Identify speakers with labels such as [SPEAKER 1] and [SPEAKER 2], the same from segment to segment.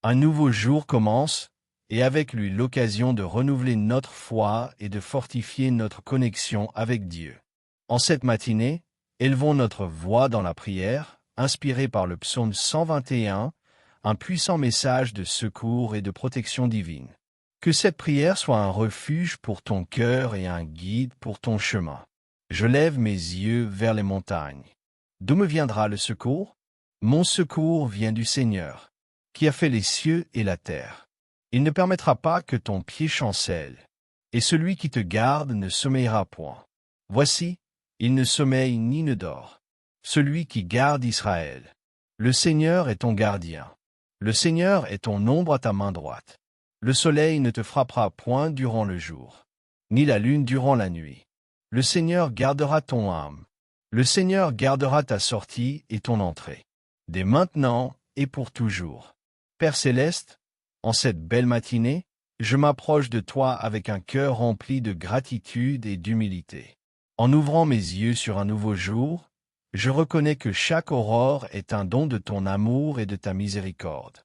[SPEAKER 1] Un nouveau jour commence, et avec lui l'occasion de renouveler notre foi et de fortifier notre connexion avec Dieu. En cette matinée, élevons notre voix dans la prière, inspirée par le psaume 121, un puissant message de secours et de protection divine. Que cette prière soit un refuge pour ton cœur et un guide pour ton chemin. Je lève mes yeux vers les montagnes. D'où me viendra le secours? Mon secours vient du Seigneur, qui a fait les cieux et la terre. Il ne permettra pas que ton pied chancelle, et celui qui te garde ne sommeillera point. Voici, il ne sommeille ni ne dort, celui qui garde Israël. Le Seigneur est ton gardien. Le Seigneur est ton ombre à ta main droite. Le soleil ne te frappera point durant le jour, ni la lune durant la nuit. Le Seigneur gardera ton âme. Le Seigneur gardera ta sortie et ton entrée, dès maintenant et pour toujours. Père céleste, en cette belle matinée, je m'approche de toi avec un cœur rempli de gratitude et d'humilité. En ouvrant mes yeux sur un nouveau jour, je reconnais que chaque aurore est un don de ton amour et de ta miséricorde.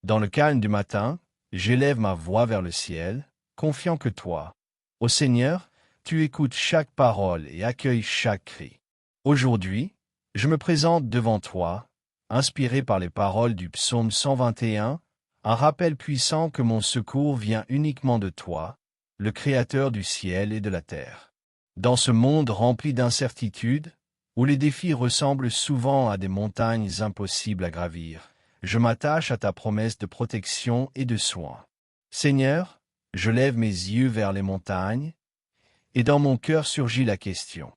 [SPEAKER 1] Dans le calme du matin, j'élève ma voix vers le ciel, confiant que toi, ô Seigneur, tu écoutes chaque parole et accueilles chaque cri. Aujourd'hui, je me présente devant toi, inspiré par les paroles du psaume 121, un rappel puissant que mon secours vient uniquement de toi, le Créateur du ciel et de la terre. Dans ce monde rempli d'incertitudes, où les défis ressemblent souvent à des montagnes impossibles à gravir, je m'attache à ta promesse de protection et de soin. Seigneur, je lève mes yeux vers les montagnes, et dans mon cœur surgit la question: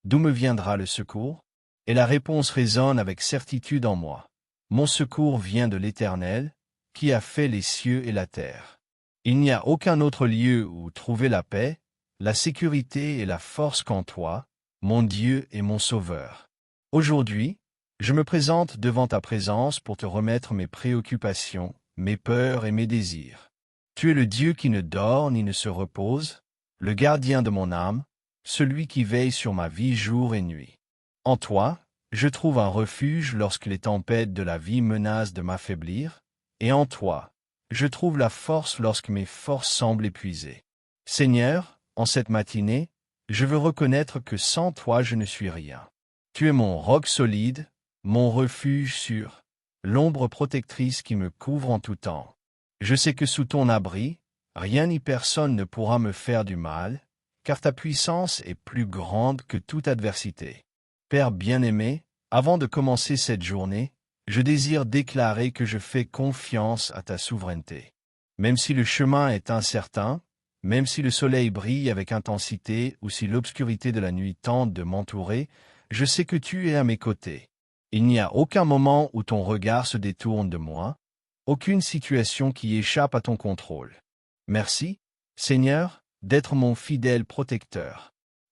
[SPEAKER 1] d'où me viendra le secours? Et la réponse résonne avec certitude en moi. Mon secours vient de l'Éternel, qui a fait les cieux et la terre. Il n'y a aucun autre lieu où trouver la paix, la sécurité et la force qu'en toi, mon Dieu et mon Sauveur. Aujourd'hui, je me présente devant ta présence pour te remettre mes préoccupations, mes peurs et mes désirs. Tu es le Dieu qui ne dort ni ne se repose, le gardien de mon âme, celui qui veille sur ma vie jour et nuit. En toi, je trouve un refuge lorsque les tempêtes de la vie menacent de m'affaiblir, et en toi, je trouve la force lorsque mes forces semblent épuisées. Seigneur, en cette matinée, je veux reconnaître que sans toi je ne suis rien. Tu es mon roc solide, mon refuge sûr, l'ombre protectrice qui me couvre en tout temps. Je sais que sous ton abri, rien ni personne ne pourra me faire du mal, car ta puissance est plus grande que toute adversité. Père bien-aimé, avant de commencer cette journée, je désire déclarer que je fais confiance à ta souveraineté. Même si le chemin est incertain, même si le soleil brille avec intensité ou si l'obscurité de la nuit tente de m'entourer, je sais que tu es à mes côtés. Il n'y a aucun moment où ton regard se détourne de moi, aucune situation qui échappe à ton contrôle. Merci, Seigneur, d'être mon fidèle protecteur.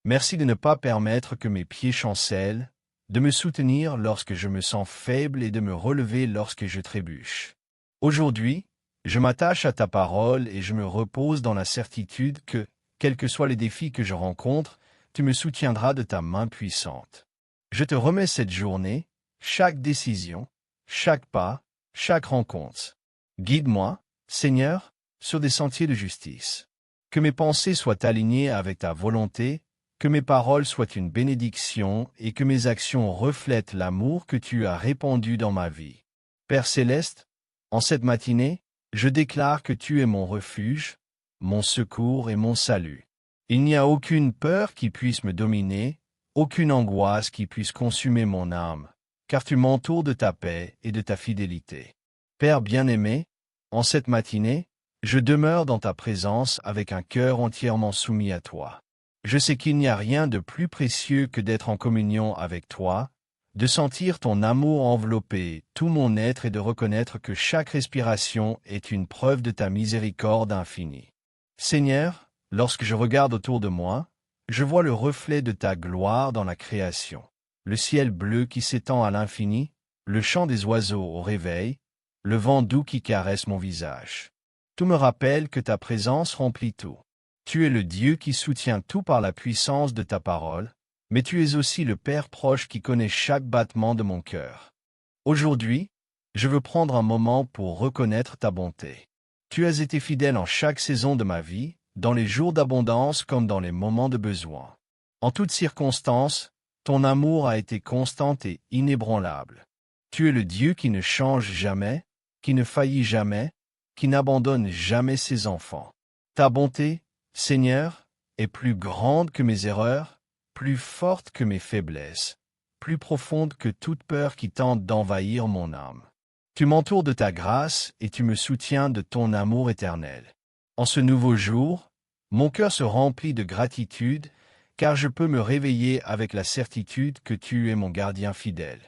[SPEAKER 1] Merci de ne pas permettre que mes pieds chancellent, de me soutenir lorsque je me sens faible et de me relever lorsque je trébuche. Aujourd'hui, je m'attache à ta parole et je me repose dans la certitude que, quels que soient les défis que je rencontre, tu me soutiendras de ta main puissante. Je te remets cette journée, chaque décision, chaque pas, chaque rencontre. Guide-moi, Seigneur, sur des sentiers de justice. Que mes pensées soient alignées avec ta volonté, que mes paroles soient une bénédiction et que mes actions reflètent l'amour que tu as répandu dans ma vie. Père céleste, en cette matinée, je déclare que tu es mon refuge, mon secours et mon salut. Il n'y a aucune peur qui puisse me dominer, aucune angoisse qui puisse consumer mon âme, car tu m'entoures de ta paix et de ta fidélité. Père bien-aimé, en cette matinée, je demeure dans ta présence avec un cœur entièrement soumis à toi. Je sais qu'il n'y a rien de plus précieux que d'être en communion avec toi, de sentir ton amour envelopper tout mon être et de reconnaître que chaque respiration est une preuve de ta miséricorde infinie. Seigneur, lorsque je regarde autour de moi, je vois le reflet de ta gloire dans la création, le ciel bleu qui s'étend à l'infini, le chant des oiseaux au réveil, le vent doux qui caresse mon visage. Tout me rappelle que ta présence remplit tout. Tu es le Dieu qui soutient tout par la puissance de ta parole, mais tu es aussi le Père proche qui connaît chaque battement de mon cœur. Aujourd'hui, je veux prendre un moment pour reconnaître ta bonté. Tu as été fidèle en chaque saison de ma vie, dans les jours d'abondance comme dans les moments de besoin. En toutes circonstances, ton amour a été constant et inébranlable. Tu es le Dieu qui ne change jamais, qui ne faillit jamais, qui n'abandonne jamais ses enfants. Ta bonté, Seigneur, est plus grande que mes erreurs, plus forte que mes faiblesses, plus profonde que toute peur qui tente d'envahir mon âme. Tu m'entoures de ta grâce et tu me soutiens de ton amour éternel. En ce nouveau jour, mon cœur se remplit de gratitude, car je peux me réveiller avec la certitude que tu es mon gardien fidèle.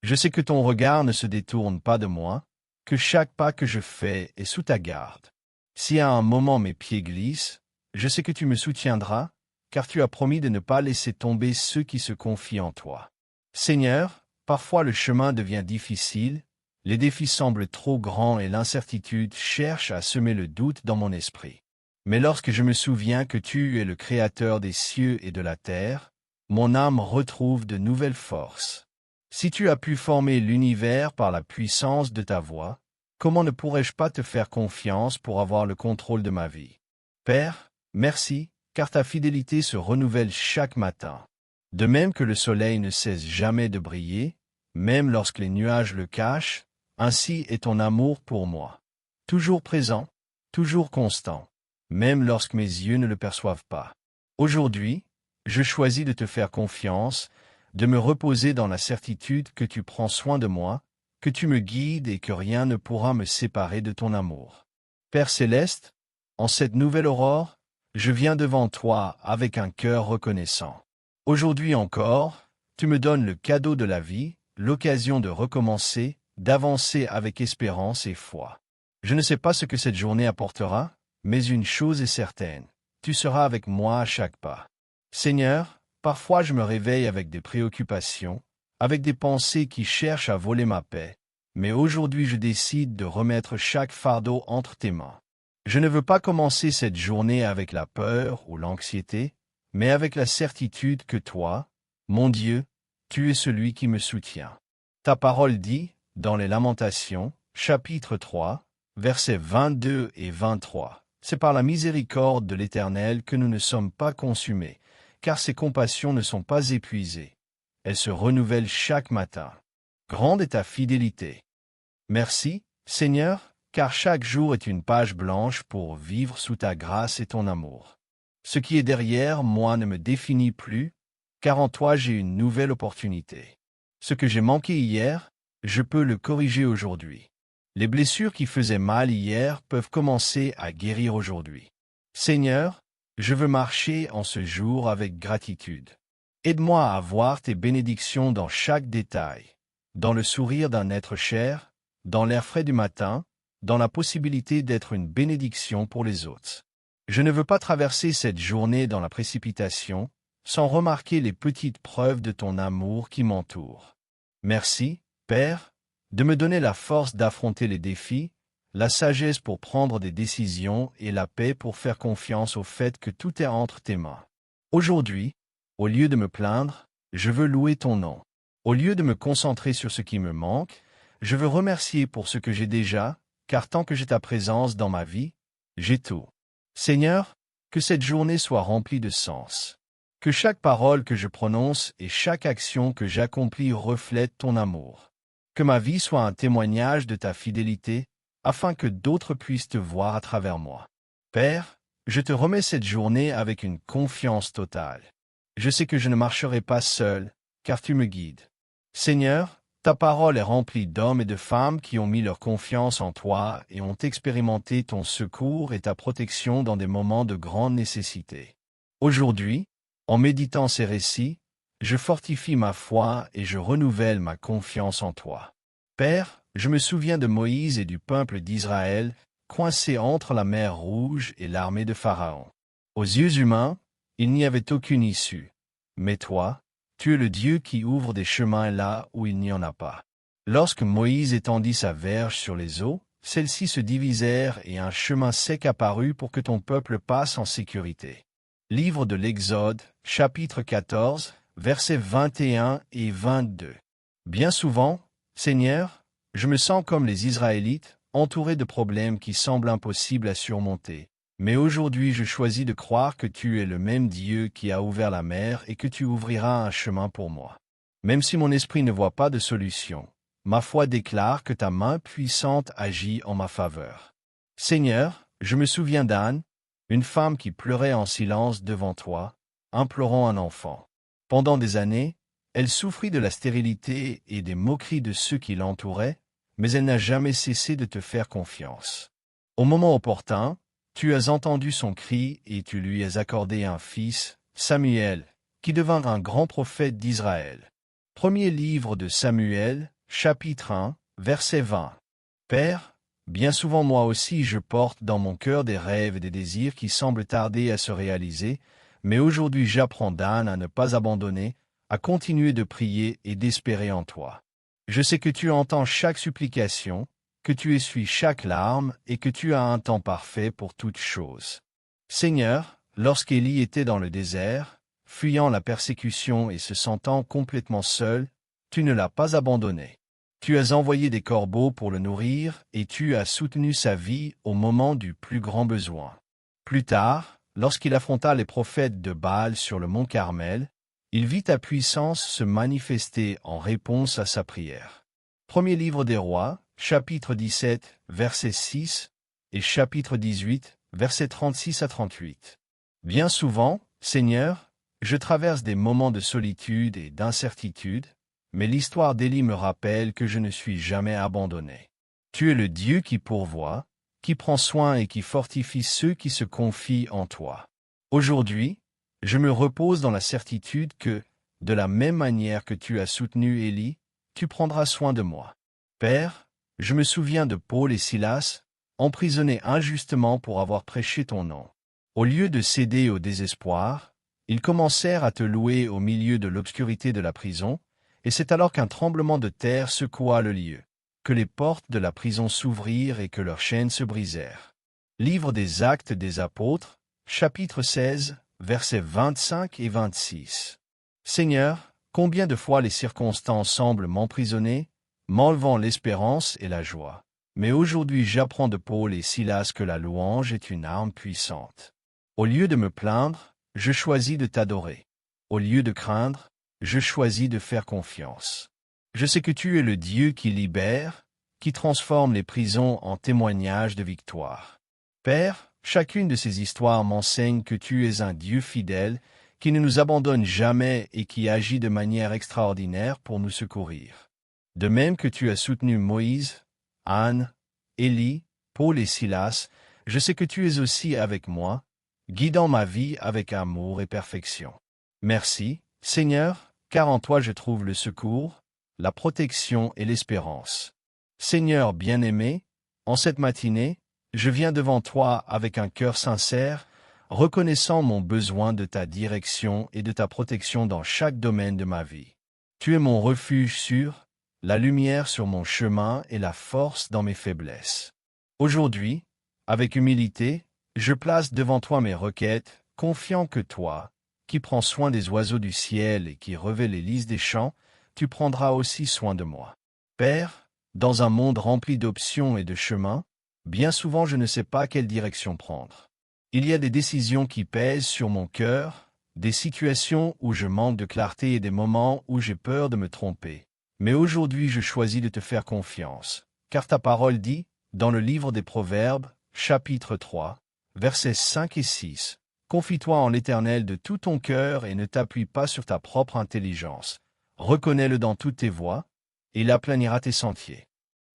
[SPEAKER 1] Je sais que ton regard ne se détourne pas de moi, que chaque pas que je fais est sous ta garde. Si à un moment mes pieds glissent, je sais que tu me soutiendras, car tu as promis de ne pas laisser tomber ceux qui se confient en toi. Seigneur, parfois le chemin devient difficile, les défis semblent trop grands et l'incertitude cherche à semer le doute dans mon esprit. Mais lorsque je me souviens que tu es le Créateur des cieux et de la terre, mon âme retrouve de nouvelles forces. Si tu as pu former l'univers par la puissance de ta voix, comment ne pourrais-je pas te faire confiance pour avoir le contrôle de ma vie? Père, merci, car ta fidélité se renouvelle chaque matin. De même que le soleil ne cesse jamais de briller, même lorsque les nuages le cachent, ainsi est ton amour pour moi. Toujours présent, toujours constant, même lorsque mes yeux ne le perçoivent pas. Aujourd'hui, je choisis de te faire confiance, de me reposer dans la certitude que tu prends soin de moi, que tu me guides et que rien ne pourra me séparer de ton amour. Père céleste, en cette nouvelle aurore, je viens devant toi avec un cœur reconnaissant. Aujourd'hui encore, tu me donnes le cadeau de la vie, l'occasion de recommencer, d'avancer avec espérance et foi. Je ne sais pas ce que cette journée apportera, mais une chose est certaine, tu seras avec moi à chaque pas. Seigneur, parfois je me réveille avec des préoccupations, avec des pensées qui cherchent à voler ma paix, mais aujourd'hui je décide de remettre chaque fardeau entre tes mains. Je ne veux pas commencer cette journée avec la peur ou l'anxiété, mais avec la certitude que toi, mon Dieu, tu es celui qui me soutient. Ta parole dit, dans les Lamentations, chapitre 3, versets 22 et 23, « C'est par la miséricorde de l'Éternel que nous ne sommes pas consumés, car ses compassions ne sont pas épuisées. Elles se renouvellent chaque matin. Grande est ta fidélité. Merci, Seigneur, car chaque jour est une page blanche pour vivre sous ta grâce et ton amour. Ce qui est derrière moi ne me définit plus, car en toi j'ai une nouvelle opportunité. Ce que j'ai manqué hier, je peux le corriger aujourd'hui. Les blessures qui faisaient mal hier peuvent commencer à guérir aujourd'hui. Seigneur, je veux marcher en ce jour avec gratitude. Aide-moi à voir tes bénédictions dans chaque détail, dans le sourire d'un être cher, dans l'air frais du matin, dans la possibilité d'être une bénédiction pour les autres. Je ne veux pas traverser cette journée dans la précipitation, sans remarquer les petites preuves de ton amour qui m'entourent. Merci, Père, de me donner la force d'affronter les défis, la sagesse pour prendre des décisions et la paix pour faire confiance au fait que tout est entre tes mains. Aujourd'hui, au lieu de me plaindre, je veux louer ton nom. Au lieu de me concentrer sur ce qui me manque, je veux remercier pour ce que j'ai déjà, car tant que j'ai ta présence dans ma vie, j'ai tout. Seigneur, que cette journée soit remplie de sens. Que chaque parole que je prononce et chaque action que j'accomplis reflète ton amour. Que ma vie soit un témoignage de ta fidélité, afin que d'autres puissent te voir à travers moi. Père, je te remets cette journée avec une confiance totale. Je sais que je ne marcherai pas seul, car tu me guides. Seigneur, ta parole est remplie d'hommes et de femmes qui ont mis leur confiance en toi et ont expérimenté ton secours et ta protection dans des moments de grande nécessité. Aujourd'hui, en méditant ces récits, je fortifie ma foi et je renouvelle ma confiance en toi. Père, je me souviens de Moïse et du peuple d'Israël, coincés entre la mer Rouge et l'armée de Pharaon. Aux yeux humains, il n'y avait aucune issue. Mais toi, tu es le Dieu qui ouvre des chemins là où il n'y en a pas. Lorsque Moïse étendit sa verge sur les eaux, celles-ci se divisèrent et un chemin sec apparut pour que ton peuple passe en sécurité. Livre de l'Exode, chapitre 14, versets 21 et 22. Bien souvent, Seigneur, Je me sens comme les Israélites, entouré de problèmes qui semblent impossibles à surmonter. Mais aujourd'hui je choisis de croire que tu es le même Dieu qui a ouvert la mer et que tu ouvriras un chemin pour moi. Même si mon esprit ne voit pas de solution, ma foi déclare que ta main puissante agit en ma faveur. Seigneur, je me souviens d'Anne, une femme qui pleurait en silence devant toi, implorant un enfant. Pendant des années, elle souffrit de la stérilité et des moqueries de ceux qui l'entouraient, mais elle n'a jamais cessé de te faire confiance. Au moment opportun, tu as entendu son cri et tu lui as accordé un fils, Samuel, qui devint un grand prophète d'Israël. Premier livre de Samuel, chapitre 1, verset 20. Père, bien souvent moi aussi je porte dans mon cœur des rêves et des désirs qui semblent tarder à se réaliser, mais aujourd'hui j'apprends d'Anne à ne pas abandonner, à continuer de prier et d'espérer en toi. Je sais que tu entends chaque supplication, que tu essuies chaque larme et que tu as un temps parfait pour toutes choses. Seigneur, lorsqu'Élie était dans le désert, fuyant la persécution et se sentant complètement seul, tu ne l'as pas abandonné. Tu as envoyé des corbeaux pour le nourrir et tu as soutenu sa vie au moment du plus grand besoin. Plus tard, lorsqu'il affronta les prophètes de Baal sur le mont Carmel, il vit ta puissance se manifester en réponse à sa prière. Premier livre des Rois, chapitre 17, verset 6, et chapitre 18, versets 36 à 38. Bien souvent, Seigneur, je traverse des moments de solitude et d'incertitude, mais l'histoire d'Élie me rappelle que je ne suis jamais abandonné. Tu es le Dieu qui pourvoit, qui prend soin et qui fortifie ceux qui se confient en toi. Aujourd'hui, je me repose dans la certitude que, de la même manière que tu as soutenu Élie, tu prendras soin de moi. Père, je me souviens de Paul et Silas, emprisonnés injustement pour avoir prêché ton nom. Au lieu de céder au désespoir, ils commencèrent à te louer au milieu de l'obscurité de la prison, et c'est alors qu'un tremblement de terre secoua le lieu, que les portes de la prison s'ouvrirent et que leurs chaînes se brisèrent. Livre des Actes des Apôtres, chapitre 16, versets 25 et 26. Seigneur, combien de fois les circonstances semblent m'emprisonner, m'enlevant l'espérance et la joie. Mais aujourd'hui j'apprends de Paul et Silas que la louange est une arme puissante. Au lieu de me plaindre, je choisis de t'adorer. Au lieu de craindre, je choisis de faire confiance. Je sais que tu es le Dieu qui libère, qui transforme les prisons en témoignages de victoire. Père, chacune de ces histoires m'enseigne que tu es un Dieu fidèle, qui ne nous abandonne jamais et qui agit de manière extraordinaire pour nous secourir. De même que tu as soutenu Moïse, Anne, Élie, Paul et Silas, je sais que tu es aussi avec moi, guidant ma vie avec amour et perfection. Merci, Seigneur, car en toi je trouve le secours, la protection et l'espérance. Seigneur bien-aimé, en cette matinée, je viens devant toi avec un cœur sincère, reconnaissant mon besoin de ta direction et de ta protection dans chaque domaine de ma vie. Tu es mon refuge sûr, la lumière sur mon chemin et la force dans mes faiblesses. Aujourd'hui, avec humilité, je place devant toi mes requêtes, confiant que toi, qui prends soin des oiseaux du ciel et qui revêt les lys des champs, tu prendras aussi soin de moi. Père, dans un monde rempli d'options et de chemins, bien souvent je ne sais pas quelle direction prendre. Il y a des décisions qui pèsent sur mon cœur, des situations où je manque de clarté et des moments où j'ai peur de me tromper. Mais aujourd'hui je choisis de te faire confiance, car ta parole dit, dans le livre des Proverbes, chapitre 3, versets 5 et 6, « Confie-toi en l'Éternel de tout ton cœur et ne t'appuie pas sur ta propre intelligence. Reconnais-le dans toutes tes voies, et il aplanira tes sentiers. »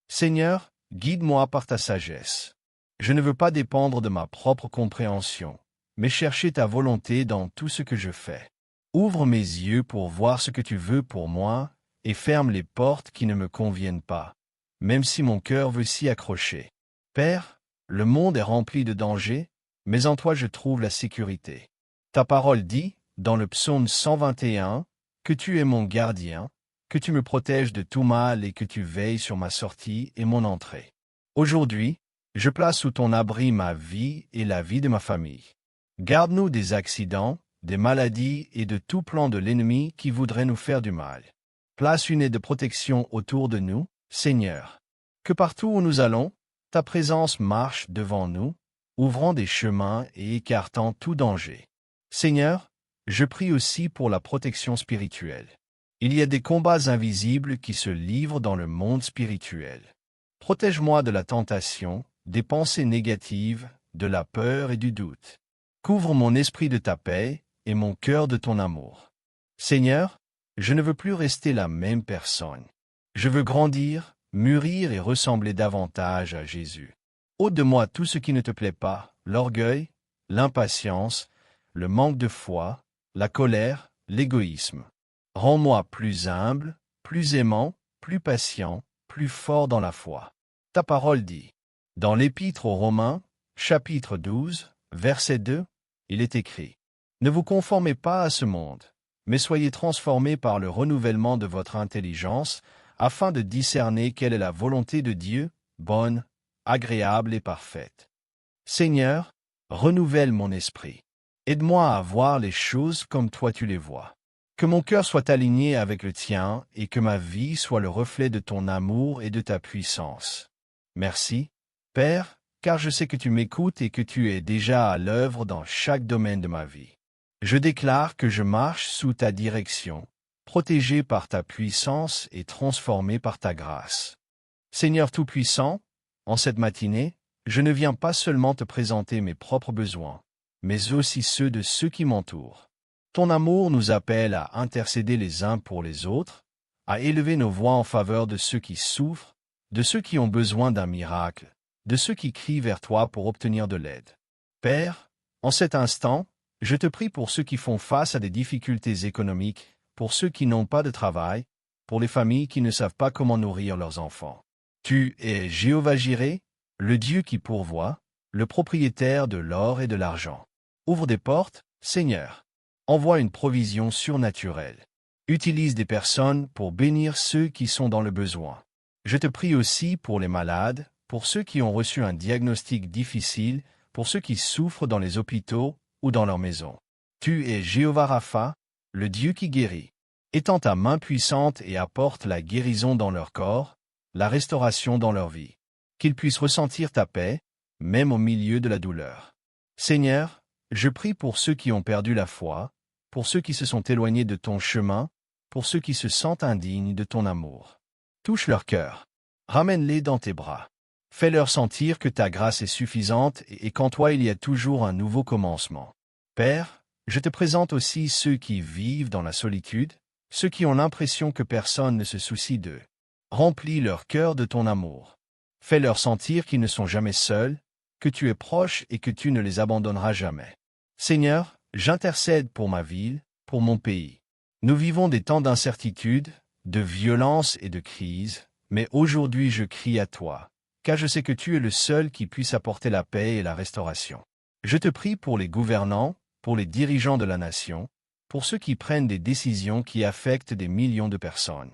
[SPEAKER 1] Seigneur, guide-moi par ta sagesse. Je ne veux pas dépendre de ma propre compréhension, mais chercher ta volonté dans tout ce que je fais. Ouvre mes yeux pour voir ce que tu veux pour moi, et ferme les portes qui ne me conviennent pas, même si mon cœur veut s'y accrocher. Père, le monde est rempli de dangers, mais en toi je trouve la sécurité. Ta parole dit, dans le psaume 121, que tu es mon gardien, que tu me protèges de tout mal et que tu veilles sur ma sortie et mon entrée. Aujourd'hui, je place sous ton abri ma vie et la vie de ma famille. Garde-nous des accidents, des maladies et de tout plan de l'ennemi qui voudrait nous faire du mal. Place une aide de protection autour de nous, Seigneur. Que partout où nous allons, ta présence marche devant nous, ouvrant des chemins et écartant tout danger. Seigneur, je prie aussi pour la protection spirituelle. Il y a des combats invisibles qui se livrent dans le monde spirituel. Protège-moi de la tentation, des pensées négatives, de la peur et du doute. Couvre mon esprit de ta paix et mon cœur de ton amour. Seigneur, je ne veux plus rester la même personne. Je veux grandir, mûrir et ressembler davantage à Jésus. Ôte de moi tout ce qui ne te plaît pas, l'orgueil, l'impatience, le manque de foi, la colère, l'égoïsme. Rends-moi plus humble, plus aimant, plus patient, plus fort dans la foi. Ta parole dit, dans l'Épître aux Romains, chapitre 12, verset 2, il est écrit, « Ne vous conformez pas à ce monde, mais soyez transformés par le renouvellement de votre intelligence, afin de discerner quelle est la volonté de Dieu, bonne, agréable et parfaite. Seigneur, renouvelle mon esprit. Aide-moi à voir les choses comme toi tu les vois. Que mon cœur soit aligné avec le tien et que ma vie soit le reflet de ton amour et de ta puissance. Merci, Père, car je sais que tu m'écoutes et que tu es déjà à l'œuvre dans chaque domaine de ma vie. Je déclare que je marche sous ta direction, protégé par ta puissance et transformé par ta grâce. Seigneur Tout-Puissant, en cette matinée, je ne viens pas seulement te présenter mes propres besoins, mais aussi ceux de ceux qui m'entourent. Ton amour nous appelle à intercéder les uns pour les autres, à élever nos voix en faveur de ceux qui souffrent, de ceux qui ont besoin d'un miracle, de ceux qui crient vers toi pour obtenir de l'aide. Père, en cet instant, je te prie pour ceux qui font face à des difficultés économiques, pour ceux qui n'ont pas de travail, pour les familles qui ne savent pas comment nourrir leurs enfants. Tu es Jéhovah Jireh, le Dieu qui pourvoit, le propriétaire de l'or et de l'argent. Ouvre des portes, Seigneur. Envoie une provision surnaturelle. Utilise des personnes pour bénir ceux qui sont dans le besoin. Je te prie aussi pour les malades, pour ceux qui ont reçu un diagnostic difficile, pour ceux qui souffrent dans les hôpitaux ou dans leur maison. Tu es Jéhovah Rapha, le Dieu qui guérit. Étends ta main puissante et apporte la guérison dans leur corps, la restauration dans leur vie. Qu'ils puissent ressentir ta paix, même au milieu de la douleur. Seigneur, je prie pour ceux qui ont perdu la foi, pour ceux qui se sont éloignés de ton chemin, pour ceux qui se sentent indignes de ton amour. Touche leur cœur. Ramène-les dans tes bras. Fais-leur sentir que ta grâce est suffisante et qu'en toi il y a toujours un nouveau commencement. Père, je te présente aussi ceux qui vivent dans la solitude, ceux qui ont l'impression que personne ne se soucie d'eux. Remplis leur cœur de ton amour. Fais-leur sentir qu'ils ne sont jamais seuls, que tu es proche et que tu ne les abandonneras jamais. Seigneur, j'intercède pour ma ville, pour mon pays. Nous vivons des temps d'incertitude, de violence et de crise, mais aujourd'hui je crie à toi, car je sais que tu es le seul qui puisse apporter la paix et la restauration. Je te prie pour les gouvernants, pour les dirigeants de la nation, pour ceux qui prennent des décisions qui affectent des millions de personnes.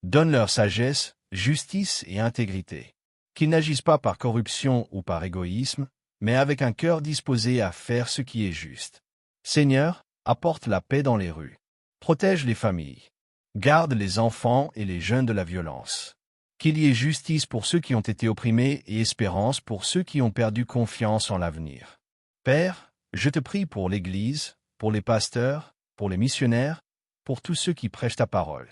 [SPEAKER 1] Donne-leur sagesse, justice et intégrité. Qu'ils n'agissent pas par corruption ou par égoïsme, mais avec un cœur disposé à faire ce qui est juste. Seigneur, apporte la paix dans les rues. Protège les familles. Garde les enfants et les jeunes de la violence. Qu'il y ait justice pour ceux qui ont été opprimés et espérance pour ceux qui ont perdu confiance en l'avenir. Père, je te prie pour l'Église, pour les pasteurs, pour les missionnaires, pour tous ceux qui prêchent ta parole.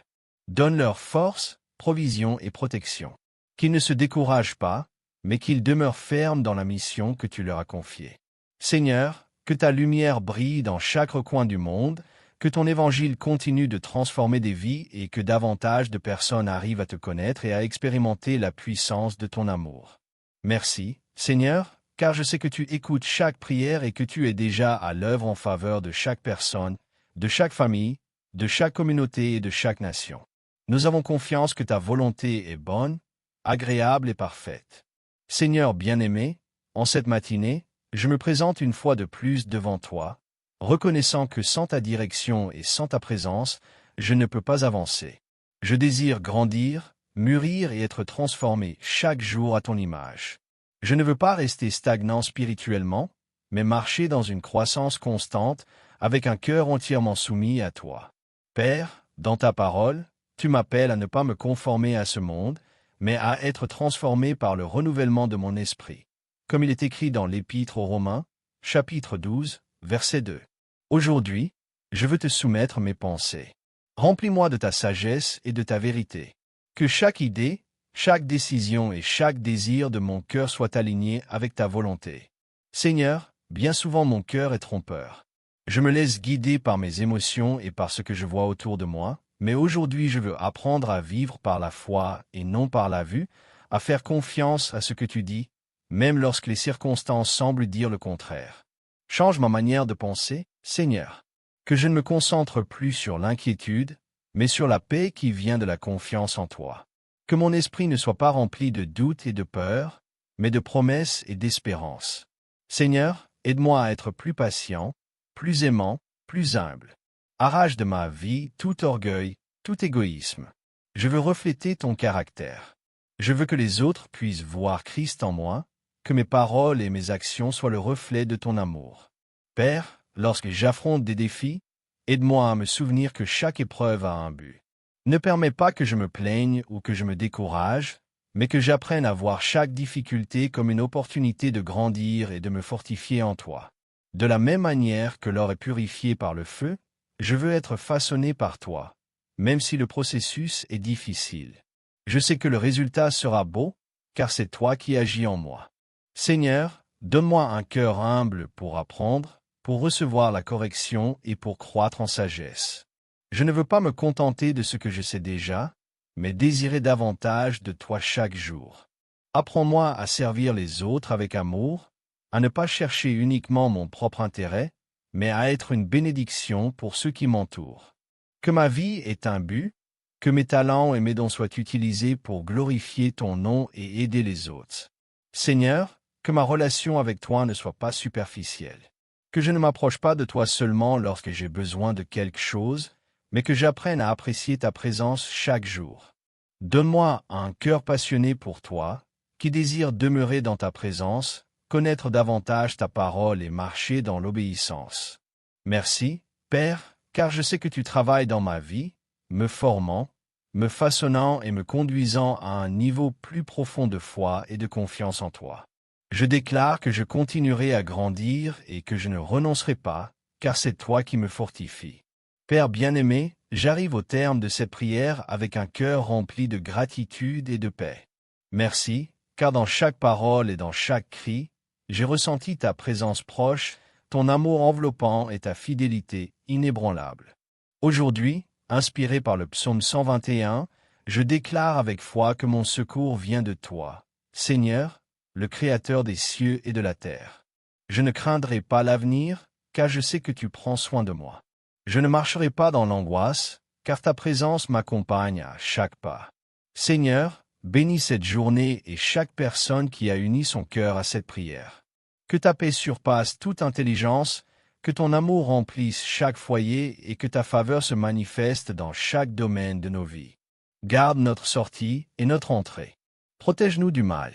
[SPEAKER 1] Donne-leur force, provision et protection. Qu'ils ne se découragent pas, mais qu'ils demeurent fermes dans la mission que tu leur as confiée. Seigneur, que ta lumière brille dans chaque recoin du monde, que ton évangile continue de transformer des vies et que davantage de personnes arrivent à te connaître et à expérimenter la puissance de ton amour. Merci, Seigneur, car je sais que tu écoutes chaque prière et que tu es déjà à l'œuvre en faveur de chaque personne, de chaque famille, de chaque communauté et de chaque nation. Nous avons confiance que ta volonté est bonne, agréable et parfaite. Seigneur bien-aimé, en cette matinée, je me présente une fois de plus devant toi, reconnaissant que sans ta direction et sans ta présence, je ne peux pas avancer. Je désire grandir, mûrir et être transformé chaque jour à ton image. Je ne veux pas rester stagnant spirituellement, mais marcher dans une croissance constante, avec un cœur entièrement soumis à toi. Père, dans ta parole, tu m'appelles à ne pas me conformer à ce monde, mais à être transformé par le renouvellement de mon esprit. Comme il est écrit dans l'Épître aux Romains, chapitre 12, verset 2. Aujourd'hui, je veux te soumettre mes pensées. Remplis-moi de ta sagesse et de ta vérité. Que chaque idée, chaque décision et chaque désir de mon cœur soient alignés avec ta volonté. Seigneur, bien souvent mon cœur est trompeur. Je me laisse guider par mes émotions et par ce que je vois autour de moi, mais aujourd'hui je veux apprendre à vivre par la foi et non par la vue, à faire confiance à ce que tu dis, même lorsque les circonstances semblent dire le contraire. Change ma manière de penser, Seigneur. Que je ne me concentre plus sur l'inquiétude, mais sur la paix qui vient de la confiance en toi. Que mon esprit ne soit pas rempli de doutes et de peur, mais de promesses et d'espérance. Seigneur, aide-moi à être plus patient, plus aimant, plus humble. Arrache de ma vie tout orgueil, tout égoïsme. Je veux refléter ton caractère. Je veux que les autres puissent voir Christ en moi, que mes paroles et mes actions soient le reflet de ton amour. Père, lorsque j'affronte des défis, aide-moi à me souvenir que chaque épreuve a un but. Ne permets pas que je me plaigne ou que je me décourage, mais que j'apprenne à voir chaque difficulté comme une opportunité de grandir et de me fortifier en toi. De la même manière que l'or est purifié par le feu, je veux être façonné par toi, même si le processus est difficile. Je sais que le résultat sera beau, car c'est toi qui agis en moi. Seigneur, donne-moi un cœur humble pour apprendre, pour recevoir la correction et pour croître en sagesse. Je ne veux pas me contenter de ce que je sais déjà, mais désirer davantage de toi chaque jour. Apprends-moi à servir les autres avec amour, à ne pas chercher uniquement mon propre intérêt, mais à être une bénédiction pour ceux qui m'entourent. Que ma vie ait un but, que mes talents et mes dons soient utilisés pour glorifier ton nom et aider les autres. Seigneur, que ma relation avec toi ne soit pas superficielle. Que je ne m'approche pas de toi seulement lorsque j'ai besoin de quelque chose, mais que j'apprenne à apprécier ta présence chaque jour. Donne-moi un cœur passionné pour toi, qui désire demeurer dans ta présence, connaître davantage ta parole et marcher dans l'obéissance. Merci, Père, car je sais que tu travailles dans ma vie, me formant, me façonnant et me conduisant à un niveau plus profond de foi et de confiance en toi. Je déclare que je continuerai à grandir et que je ne renoncerai pas, car c'est toi qui me fortifie. Père bien-aimé, j'arrive au terme de cette prière avec un cœur rempli de gratitude et de paix. Merci, car dans chaque parole et dans chaque cri, j'ai ressenti ta présence proche, ton amour enveloppant et ta fidélité inébranlable. Aujourd'hui, inspiré par le psaume 121, je déclare avec foi que mon secours vient de toi, Seigneur, le Créateur des cieux et de la terre. Je ne craindrai pas l'avenir, car je sais que tu prends soin de moi. Je ne marcherai pas dans l'angoisse, car ta présence m'accompagne à chaque pas. Seigneur, bénis cette journée et chaque personne qui a uni son cœur à cette prière. Que ta paix surpasse toute intelligence, que ton amour remplisse chaque foyer et que ta faveur se manifeste dans chaque domaine de nos vies. Garde notre sortie et notre entrée. Protège-nous du mal.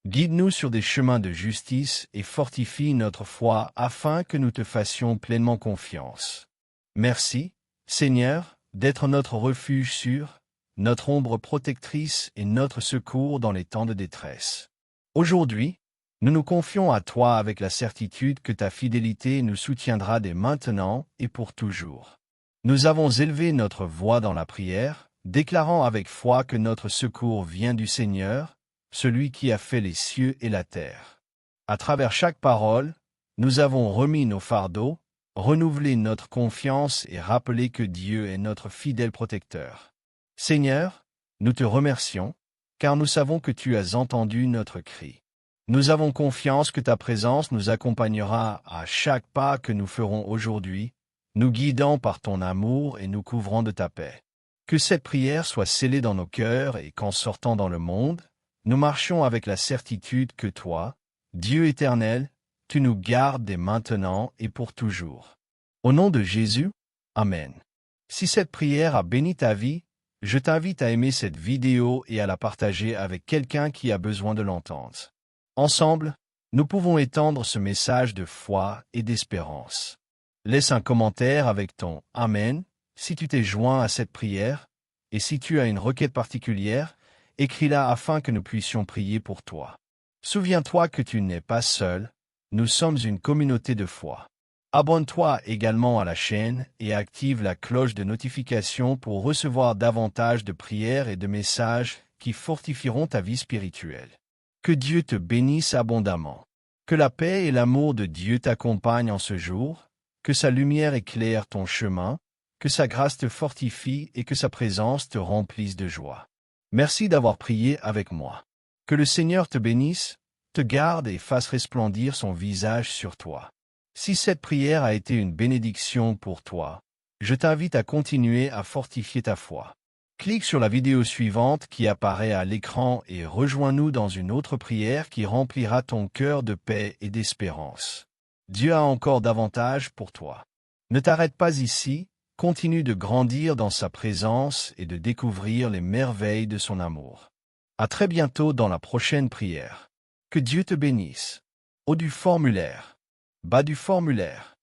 [SPEAKER 1] Guide-nous sur des chemins de justice et fortifie notre foi afin que nous te fassions pleinement confiance. Merci, Seigneur, d'être notre refuge sûr, notre ombre protectrice et notre secours dans les temps de détresse. Aujourd'hui, nous nous confions à toi avec la certitude que ta fidélité nous soutiendra dès maintenant et pour toujours. Nous avons élevé notre voix dans la prière, déclarant avec foi que notre secours vient du Seigneur, celui qui a fait les cieux et la terre. À travers chaque parole, nous avons remis nos fardeaux, renouvelé notre confiance et rappelé que Dieu est notre fidèle protecteur. Seigneur, nous te remercions, car nous savons que tu as entendu notre cri. Nous avons confiance que ta présence nous accompagnera à chaque pas que nous ferons aujourd'hui, nous guidant par ton amour et nous couvrant de ta paix. Que cette prière soit scellée dans nos cœurs et qu'en sortant dans le monde, nous marchions avec la certitude que toi, Dieu éternel, tu nous gardes dès maintenant et pour toujours. Au nom de Jésus, Amen. Si cette prière a béni ta vie, je t'invite à aimer cette vidéo et à la partager avec quelqu'un qui a besoin de l'entendre. Ensemble, nous pouvons étendre ce message de foi et d'espérance. Laisse un commentaire avec ton Amen si tu t'es joint à cette prière, et si tu as une requête particulière, Écris-la afin que nous puissions prier pour toi. Souviens-toi que tu n'es pas seul, nous sommes une communauté de foi. Abonne-toi également à la chaîne et active la cloche de notification pour recevoir davantage de prières et de messages qui fortifieront ta vie spirituelle. Que Dieu te bénisse abondamment. Que la paix et l'amour de Dieu t'accompagnent en ce jour, que sa lumière éclaire ton chemin, que sa grâce te fortifie et que sa présence te remplisse de joie. Merci d'avoir prié avec moi. Que le Seigneur te bénisse, te garde et fasse resplendir son visage sur toi. Si cette prière a été une bénédiction pour toi, je t'invite à continuer à fortifier ta foi. Clique sur la vidéo suivante qui apparaît à l'écran et rejoins-nous dans une autre prière qui remplira ton cœur de paix et d'espérance. Dieu a encore davantage pour toi. Ne t'arrête pas ici, continue de grandir dans sa présence et de découvrir les merveilles de son amour. À très bientôt dans la prochaine prière. Que Dieu te bénisse. Haut du formulaire. Bas du formulaire.